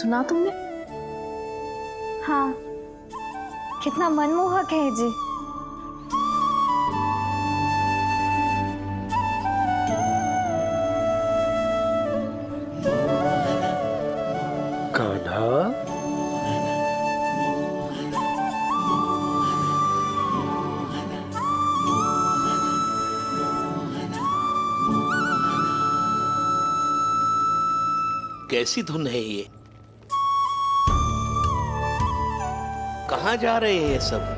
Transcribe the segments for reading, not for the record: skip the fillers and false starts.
सुना तुमने? हाँ, कितना मनमोहक है जी। कान्हा, कैसी धुन है ये? कहाँ जा रहे हैं ये सब?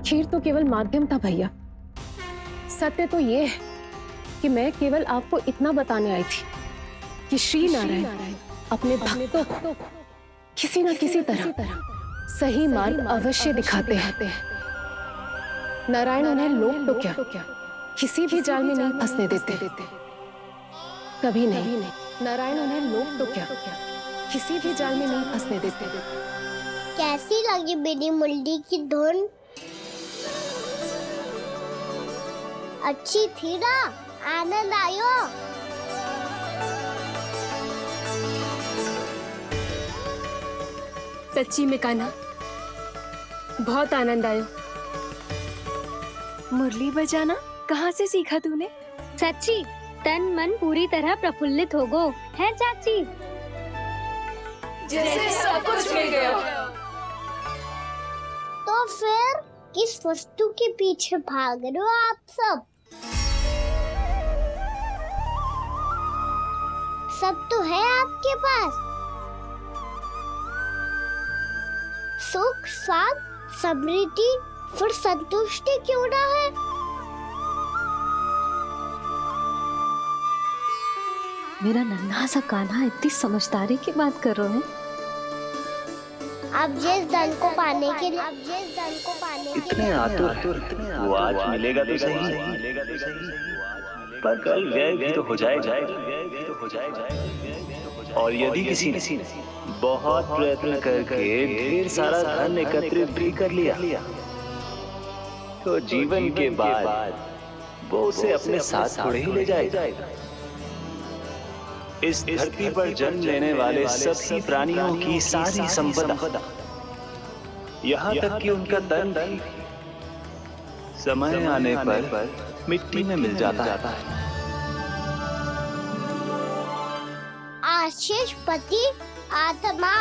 खीर तो केवल माध्यम था भैया। सत्य तो ये है कि मैं केवल आपको इतना बताने आई थी कि श्री नारायण अपने भक्तों को किसी न किसी तरह सही मार्ग अवश्य दिखाते हैं। नारायण उन्हें लोग तो क्या किसी भी जाल में नहीं फंसने देते, कभी नहीं। नारायण उन्हें लोग तो क्या किसी भी जाल में नहीं फंसने देते। कैसी लगी मेरी मुरली की धुन? अच्छी थी ना? आनंद आयो? सच्ची में कान्हा, बहुत आनंद आयो। मुरली बजाना कहाँ से सीखा तूने? सच्ची तन मन पूरी तरह प्रफुल्लित हो गो है चाची। जैसे सब कुछ मिल गया। तो फिर किस वस्तु के पीछे भाग रहे हो आप सब? सब तो है आपके पास। सुख, स्वाद, समृद्धि, फिर संतुष्टि क्यों ना है? मेरा नन्हा सा कान्हा इतनी समझदारी की बात कर रहे हैं। अब जिस धन को पाने के लिए इतने आतुर, वो आज मिलेगा तो सही, पर कल व्यय भी तो हो जाएगा। और यदि किसी ने बहुत प्रयत्न करके ढेर सारा धन एकत्रित भी कर लिया, तो जीवन के बाद वो उसे अपने साथ थोड़े ही ले जाएगा। इस धरती पर जन्म लेने वाले सभी प्राणियों की सारी संपदा, यहाँ तक कि उनका तन भी समय आने पर मिट्टी में मिल जाता है। आशीष पति आत्मा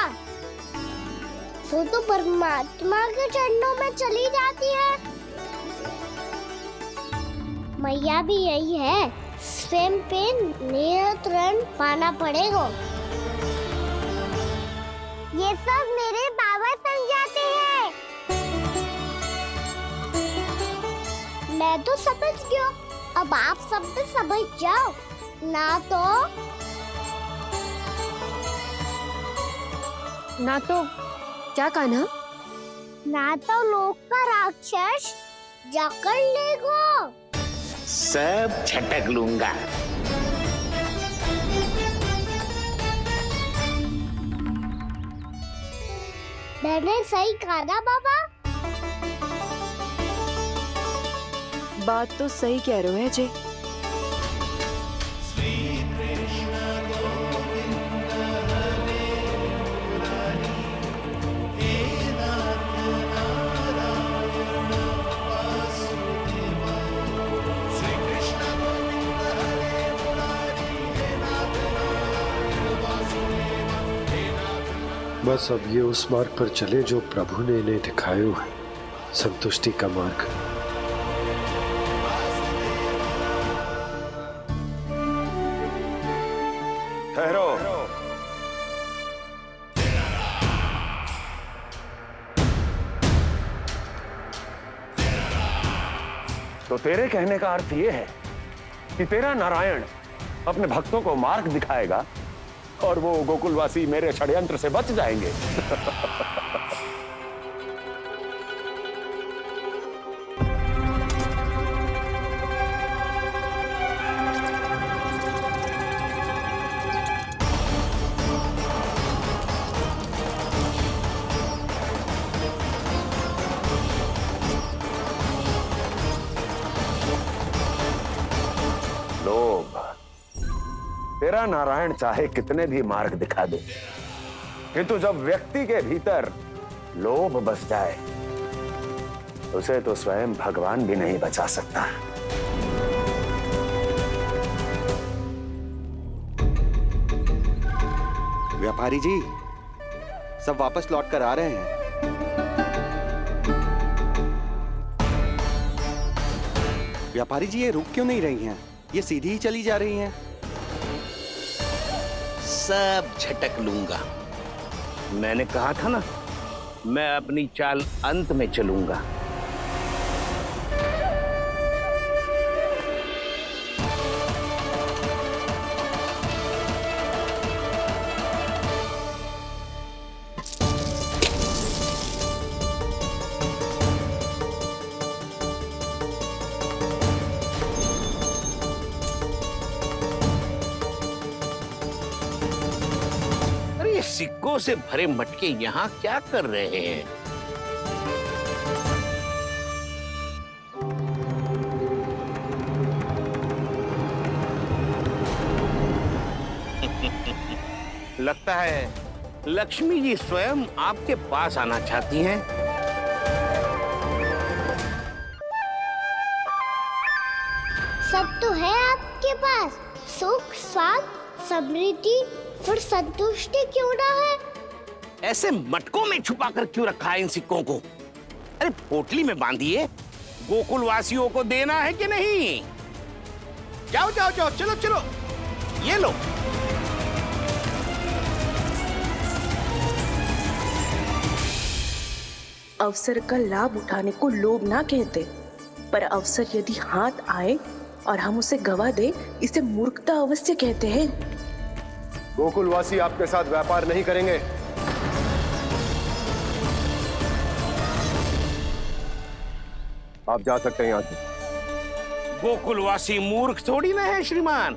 वो तो परमात्मा के चरणों में चली जाती है। मैया भी यही है, स्वयं पे नियंत्रण पाना पड़ेगा। ये सब मेरे बाबा समझाते हैं। मैं तो समझ गया, अब आप सब भी समझ जाओ ना तो क्या कान्हा? ना तो लोक का राक्षस जकड़ लेगो। सब झटक लूंगा। मैंने सही कहा ना बाबा? बात तो सही कह रहे हो है जय। बस अब ये उस मार्ग पर चले जो प्रभु ने इन्हें दिखाया है, संतुष्टि का मार्ग। ठहरो। तो तेरे कहने का अर्थ यह है कि तेरा नारायण अपने भक्तों को मार्ग दिखाएगा और वो गोकुलवासी मेरे षड्यंत्र से बच जाएंगे। लोभ। तेरा नारायण चाहे कितने भी मार्ग दिखा दे, किंतु जब व्यक्ति के भीतर लोभ बस जाए उसे तो स्वयं भगवान भी नहीं बचा सकता। व्यापारी जी, सब वापस लौट कर आ रहे हैं। व्यापारी जी, ये रुक क्यों नहीं रही हैं? ये सीधी ही चली जा रही हैं। सब झटक लूंगा। मैंने कहा था ना, मैं अपनी चाल अंत में चलूंगा। सिक्कों से भरे मटके यहाँ क्या कर रहे हैं? लगता है लक्ष्मी जी स्वयं आपके पास आना चाहती हैं। सब तो है आपके पास, सुख, स्वाद, समृद्धि, फिर संतुष्टि क्यों ना है? ऐसे मटकों में छुपा कर क्यों रखा है इन सिक्कों को? अरे पोटली में बांधिए, गोकुल वासियों को देना है कि नहीं? जाओ जाओ जाओ, चलो चलो, ये लो। अवसर का लाभ उठाने को लोभ ना कहते, पर अवसर यदि हाथ आए और हम उसे गवा दे, इसे मूर्खता अवश्य कहते हैं। गोकुलवासी आपके साथ व्यापार नहीं करेंगे। आप जा सकते हैं यहाँ से। गोकुलवासी मूर्ख थोड़ी ना है श्रीमान।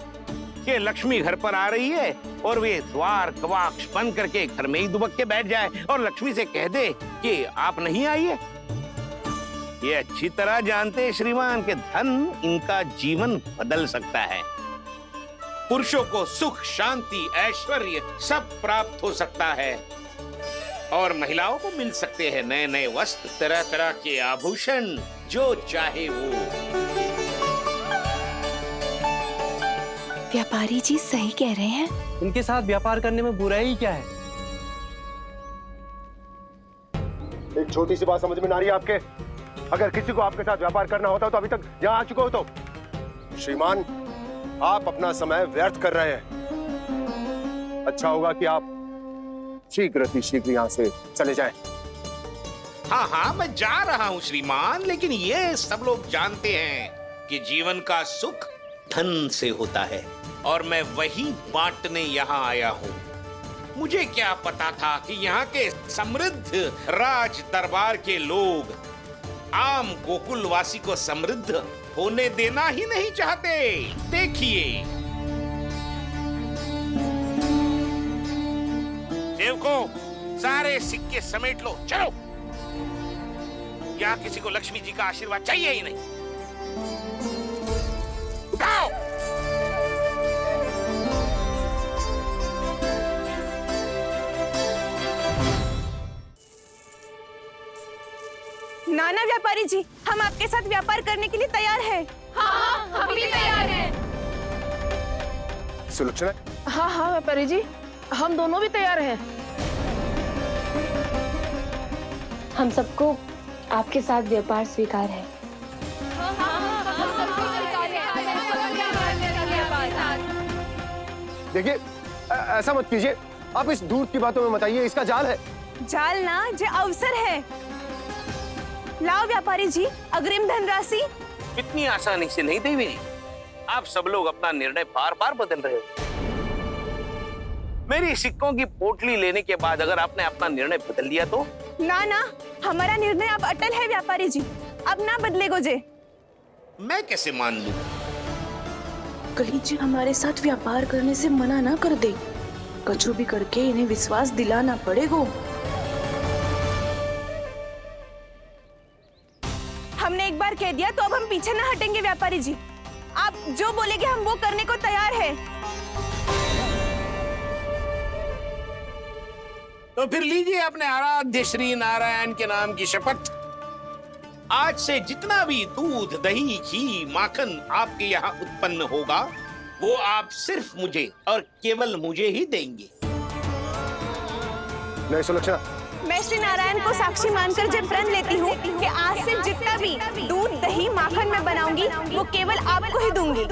ये लक्ष्मी घर पर आ रही है और वे द्वार कवाक्ष बंद करके घर में ही दुबक के बैठ जाए और लक्ष्मी से कह दे कि आप नहीं आइए। ये अच्छी तरह जानते हैं श्रीमान कि धन इनका जीवन बदल सकता है। पुरुषों को सुख, शांति, ऐश्वर्य सब प्राप्त हो सकता है और महिलाओं को मिल सकते हैं नए नए वस्त्र, तरह तरह के आभूषण, जो चाहे वो। व्यापारी जी सही कह रहे हैं। इनके साथ व्यापार करने में बुराई क्या है? एक छोटी सी बात समझ में ना रही है आपके? अगर किसी को आपके साथ व्यापार करना होता तो अभी तक यहाँ आ चुके हो। तो श्रीमान, आप अपना समय व्यर्थ कर रहे हैं। अच्छा होगा कि आप शीघ्र ही शीघ्र यहाँ से चले जाएं। हाँ हाँ, मैं जा रहा हूँ श्रीमान, लेकिन ये सब लोग जानते हैं कि जीवन का सुख धन से होता है और मैं वही बांटने यहाँ आया हूँ। मुझे क्या पता था कि यहाँ के समृद्ध राज दरबार के लोग आम गोकुलवासी को समृद्ध होने देना ही नहीं चाहते। देखिए सेवकों, सारे सिक्के समेट लो, चलो। यहाँ किसी को लक्ष्मी जी का आशीर्वाद चाहिए ही नहीं। उठाओ। नाना व्यापारी जी, हम आपके साथ व्यापार करने के लिए तैयार हैं। हाँ, हम भी तैयार हैं। सुलोचना। हाँ हाँ व्यापारी जी, हम दोनों भी तैयार हैं। हम सबको आपके साथ व्यापार स्वीकार है। देखिए, ऐसा मत कीजिए। आप इस दूध की बातों में मत आइए, इसका जाल है। जाल ना, जे अवसर है। लाओ व्यापारी जी, अग्रिम धनराशि। इतनी आसानी से नहीं देवी जी। आप सब लोग अपना निर्णय बार बार बदल रहे हो। मेरी सिक्कों की पोटली लेने के बाद अगर आपने अपना निर्णय बदल दिया तो? ना ना, हमारा निर्णय अब अटल है व्यापारी जी, अब ना बदलेगो जे। मैं कैसे मान लूं? कहीं जी हमारे साथ व्यापार करने से मना ना कर दे। कछु भी करके इन्हें विश्वास दिलाना पड़ेगा। हमने एक बार कह दिया तो अब हम पीछे ना हटेंगे व्यापारी जी। आप जो बोलेंगे हम वो करने को तैयार है। तो फिर लीजिए अपने आराध्य श्री नारायण के नाम की शपथ। आज से जितना भी दूध, दही, घी, माखन आपके यहाँ उत्पन्न होगा वो आप सिर्फ मुझे और केवल मुझे ही देंगे। नहीं सुलक्षणा, मैं श्री नारायण को साक्षी मानकर जब प्रण लेती हूँ कि आज से जितना भी दूध, दही, माखन मैं बनाऊंगी वो केवल आपको ही दूंगी।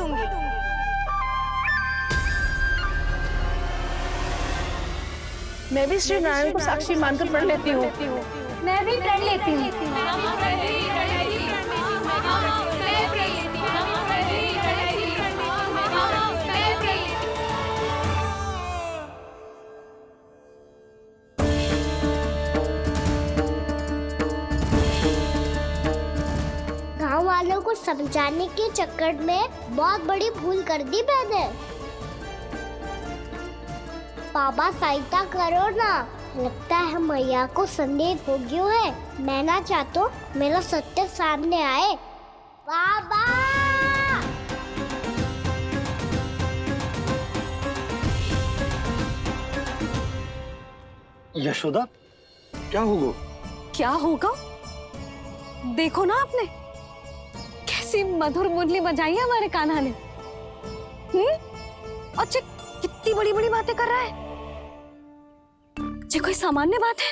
मैं भी श्री नारायण को साक्षी मानकर प्रण लेती हूँ। मैं भी प्रण लेती हूँ। गांव वालों को समझाने के चक्कर में बहुत बड़ी भूल कर दी मैंने। बाबा सहायता करो ना, लगता है मैया को संदेह हो गया है। मैं ना चाहता मेरा सत्य सामने आए। बाबा! यशोदा, क्या होगा? क्या होगा? देखो ना आपने कैसी मधुर मुरली बजाई है हमारे कान्हा ने। अच्छा, कितनी बड़ी बड़ी बातें कर रहा है। ये कोई सामान्य बात है?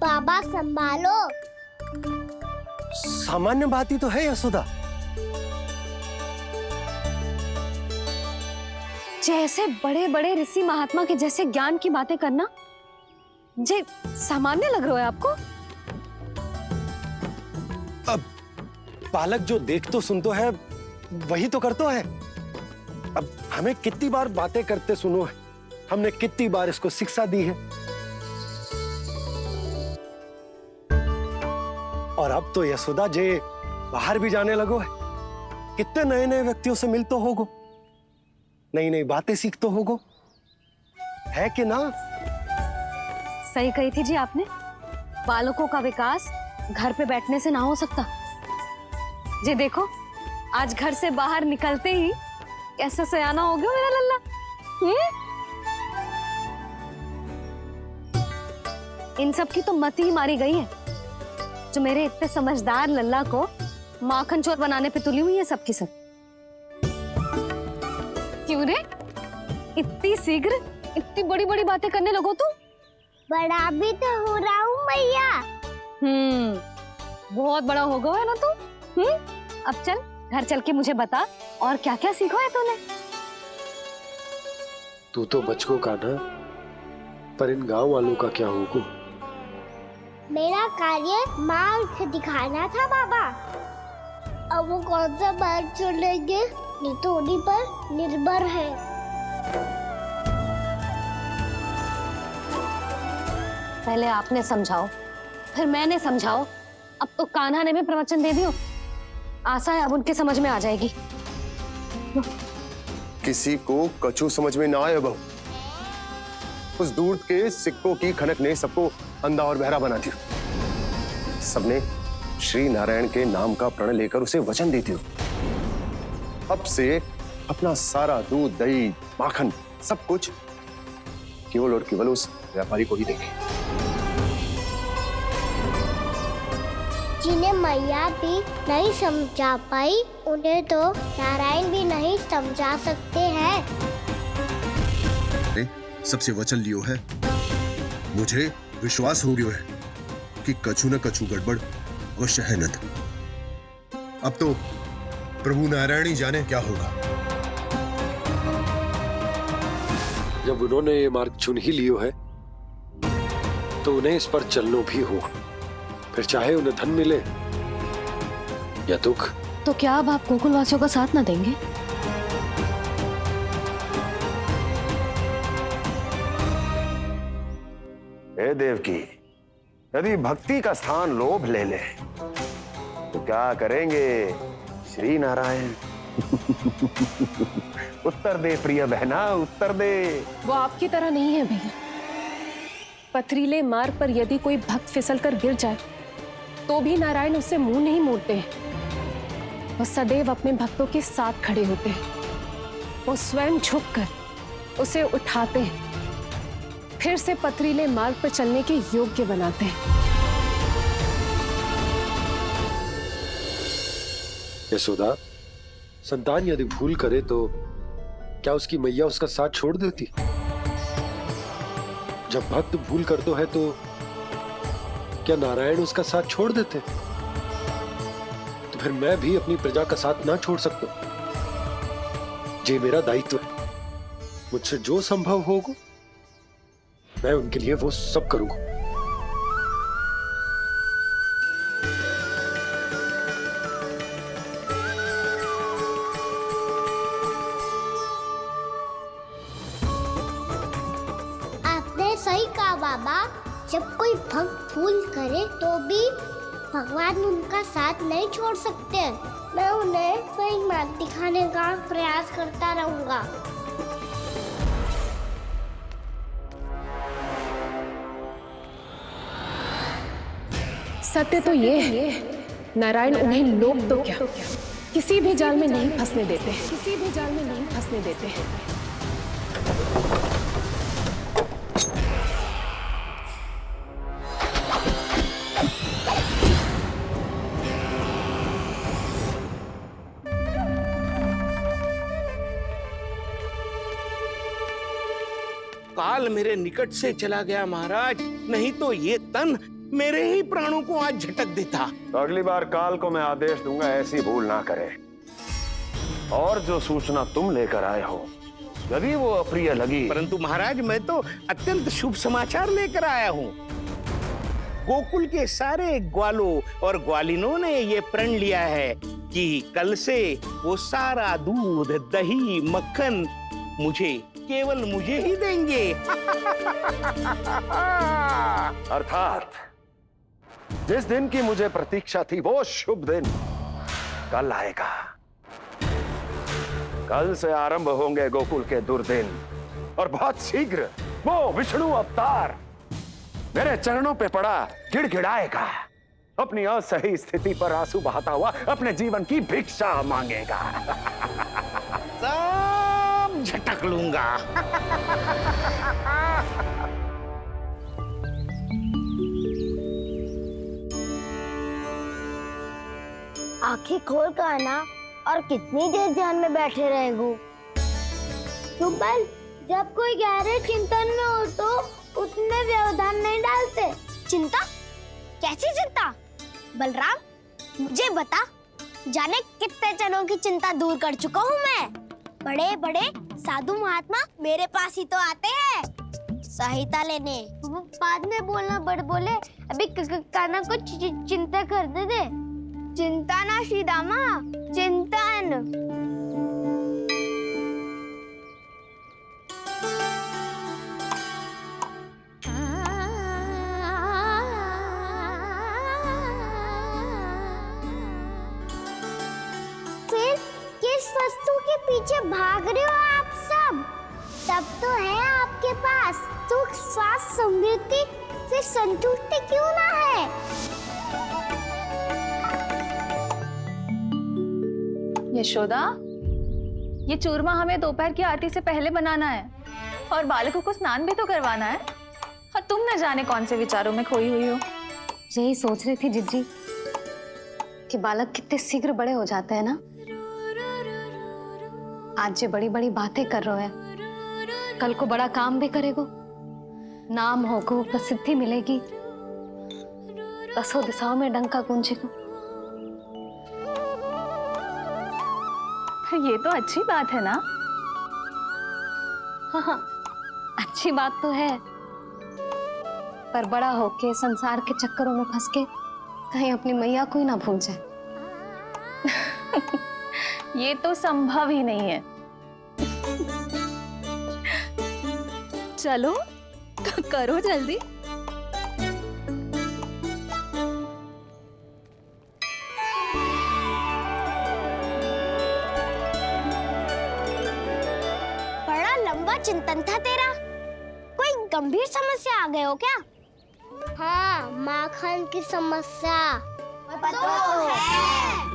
बाबा संभालो। सामान्य बात ही तो है यशोदा। जैसे बड़े बड़े ऋषि महात्मा के जैसे ज्ञान की बातें करना जे सामान्य लग रहा है आपको? अब बालक जो देख तो सुन तो है वही तो करता है। अब हमें कितनी बार बातें करते सुनो है, हमने कितनी बार इसको शिक्षा दी है। और अब तो यशोदा जे बाहर भी जाने लगो है, कितने नए नए व्यक्तियों से मिल तो होगो, नई नई बातें सीख तो होगो, है कि ना? सही कही थी जी आपने। बालकों का विकास घर पे बैठने से ना हो सकता। जी देखो, आज घर से बाहर निकलते ही कैसा सयाना हो गया मेरा लल्ला। इन सब की तो मत ही मारी गई है, जो मेरे इतने समझदार लल्ला को माखन चोर बनाने पे तुली हुई है सबकी सब। क्यों रे, इतनी शीघ्र इतनी बड़ी बड़ी बातें करने लगो तू? बड़ा भी तो हो रहा हूँ मैया। बहुत बड़ा हो गया है ना तू। अब चल घर चल के मुझे बता और क्या क्या सीखा है तूने। तू तो बचको कान्हा, पर इन गांव वालों का क्या होगा? मेरा कार्य मार्ग दिखाना था बाबा। अब वो कौन सा मार्ग चुनेंगे ये तो उन्हीं पर निर्भर है। पहले आपने समझाओ, फिर मैंने समझाओ, अब तो कान्हा ने भी प्रवचन दे दियो। आशा है अब उनके समझ में आ जाएगी। किसी को कछु समझ में ना आए बहू। उस दूध के सिक्कों की खनक ने सबको अंधा और बहरा बना दिया। सबने श्री नारायण के नाम का प्रण लेकर उसे वचन दे दियो। अब से अपना सारा दूध, दही, माखन सब कुछ केवल और केवल उस व्यापारी को ही देंगे। जिन्हें मैया भी नहीं समझा पाई, उन्हें तो नारायण भी नहीं समझा सकते हैं। सबसे वचन लियो है, मुझे विश्वास हो गयो है कि कछु न कछु गड़बड़ अवश्य है नंद। अब तो प्रभु नारायण ही जाने क्या होगा। जब उन्होंने ये मार्ग चुन ही लियो है तो उन्हें इस पर चलना भी होगा, फिर चाहे उन्हें धन मिले या दुख। तो क्या अब आप गोकुल वासियों का साथ ना देंगे? हे देवकी, यदि भक्ति का स्थान लोभ ले ले तो क्या करेंगे श्री नारायण? उत्तर दे प्रिय बहना, उत्तर दे। वो आपकी तरह नहीं है भैया। पथरीले मार्ग पर यदि कोई भक्त फिसलकर गिर जाए तो भी नारायण उससे मुंह नहीं मोड़ते हैं। वो सदैव अपने भक्तों के साथ खड़े होते हैं। वो स्वयं झुककर उसे उठाते हैं, फिर से पथरीले मार्ग पर चलने के योग्य बनाते हैं। यशोदा, संतान यदि भूल करे तो क्या उसकी मैया उसका साथ छोड़ देती? जब भक्त भूल करते है तो क्या नारायण उसका साथ छोड़ देते? तो फिर मैं भी अपनी प्रजा का साथ ना छोड़ सकता। ये मेरा दायित्व है। मुझसे जो संभव होगा मैं उनके लिए वो सब करूंगा। आपने सही कहा बाबा। जब कोई भक्त भूल करे तो भी भगवान उनका साथ नहीं छोड़ सकते। मैं उन्हें सही मार्ग दिखाने का प्रयास करता रहूंगा। सत्य तो ये है, नारायण उन्हें लोग तो क्या किसी भी जाल में नहीं फंसने देते, किसी भी जाल में नहीं फंसने देते। काल मेरे निकट से चला गया महाराज, नहीं तो ये तन मेरे ही प्राणों को आज झटक देता। तो अगली बार काल को मैं आदेश दूंगा ऐसी भूल ना करे। और जो सूचना तुम लेकर आए हो यदि वो अप्रिय लगी, परंतु महाराज मैं तो अत्यंत शुभ समाचार लेकर आया हूँ। गोकुल के सारे ग्वालों और ग्वालिनों ने ये प्रण लिया है कि कल से वो सारा दूध, दही, मक्खन मुझे, केवल मुझे ही देंगे। अर्थात जिस दिन की मुझे प्रतीक्षा थी वो शुभ दिन कल आएगा। कल से आरंभ होंगे गोकुल के दुर्दिन और बहुत शीघ्र वो विष्णु अवतार मेरे चरणों पे पड़ा गिड़गिड़ाएगा। अपनी असही स्थिति पर आंसू बहाता हुआ अपने जीवन की भिक्षा मांगेगा। सब झटक लूंगा। आंखें खोल कर आना। और कितनी देर ध्यान में बैठे रहेगो? सुबह जब कोई गहरे चिंतन में हो तो उसमें व्यवधान नहीं डालते। चिंता? कैसी चिंता? बलराम मुझे बता, जाने कितने जनों की चिंता दूर कर चुका हूँ मैं। बड़े बड़े साधु महात्मा मेरे पास ही तो आते हैं सहायता लेने। बाद में बोलना बड़ बोले, अभी कान्हा को चिंता करने दे। चिंता ना श्रीदामा, चिंतन। पीछे भाग रहे हो आप सब? सब तो है आपके पास, सुख स्वास्थ्य समृद्धि से संतुष्टि क्यों ना है? यशोदा, ये चूरमा हमें दोपहर की आरती से पहले बनाना है और बालकों को स्नान भी तो करवाना है। और तुम न जाने कौन से विचारों में खोई हुई हो। यही सोच रही थी जिज्जी कि बालक कितने शीघ्र बड़े हो जाते हैं ना। आज ये बड़ी बड़ी बातें कर रहे हैं, कल को बड़ा काम भी करेगो, नाम होगो, प्रसिद्धि मिलेगी, दसों दिशाओं में डंका गूंजेगा। ये तो अच्छी बात है ना। हाँ, अच्छी बात तो है, पर बड़ा होके संसार के चक्करों में फंस के कहीं अपनी मैया को ही ना भूल जाए। ये तो संभव ही नहीं है। चलो करो जल्दी। बड़ा लंबा चिंतन था तेरा। कोई गंभीर समस्या आ गए हो क्या? हाँ, माखन की समस्या। तो है।